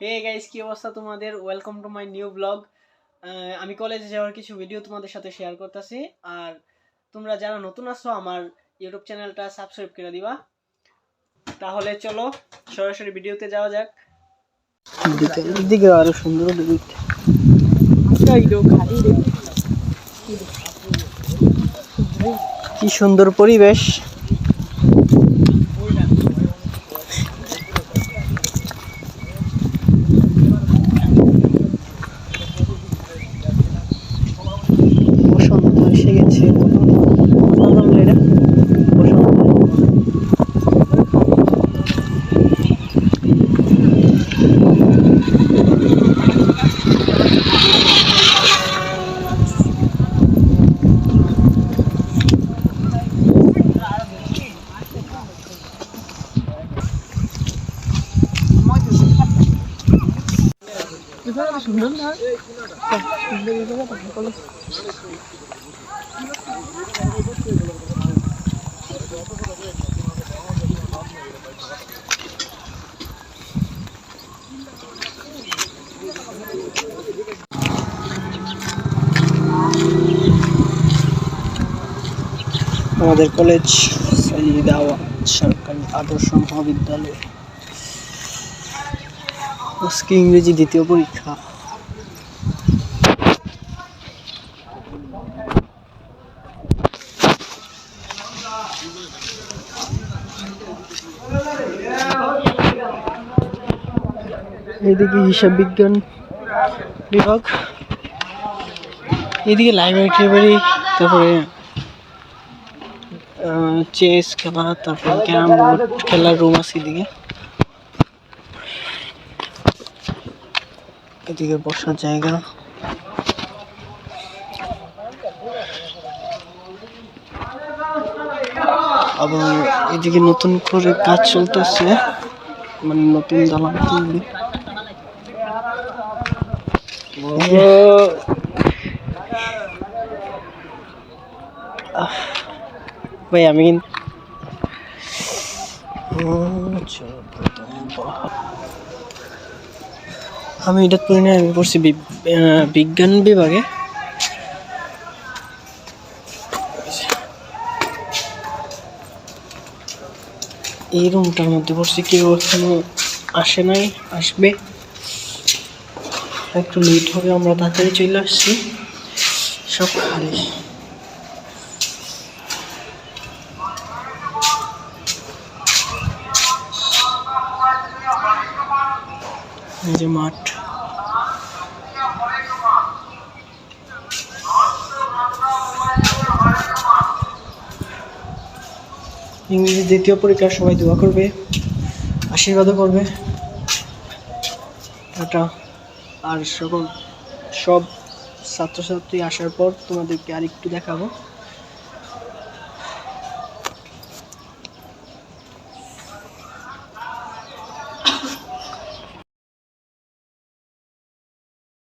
Hey guys, কি অবস্থা তোমাদের? Welcome to my new blog. আমি কলেজে যাওয়ার কিছু ভিডিও তোমাদের সাথে শেয়ার করতেছি। আর তোমরা যারা নতুন আছো আমার ইউটিউব চ্যানেলটা সাবস্ক্রাইব করে দিবা। তাহলে চলো সরাসরি ভিডিওতে যাওয়া যাক। দিকে আরো সুন্দর কি সুন্দর পরিবেশ। বসন্ত এসে গেছে। আমাদের কলেজ সৈয়দ আওয়াজ সরকারি আদর্শ মহাবিদ্যালয়। আজকে ইংরেজি দ্বিতীয় পরীক্ষা। এদিকে হিসাব বিজ্ঞান বিভাগ, এদিকে লাইব্রেরি, তারপরে চেস খেলা, তারপরে ক্যারাম বোর্ড খেলার রুম আছে এদিকে। এদিকে বসার জায়গা। আবার এদিকে নতুন করে কাজ চলতেছে, মানে নতুন দালান তৈরি। ভাই আমি এটা পড়ি না, আমি পড়ছি বিজ্ঞান বিভাগে। এই রুমটার মধ্যে পড়ছি, কেউ এখনো আসে নাই, আসবে একটু লেট হবে। আমরা তাড়াতাড়ি চলে আসছি, সব খালি। এই যে মাঠ। ইংরেজি দ্বিতীয় পরীক্ষা, সবাই দোয়া করবে, আশীর্বাদও করবে। এটা আর সব ছাত্রছাত্রী আসার পর তোমাদেরকে আরেকটু দেখাবো।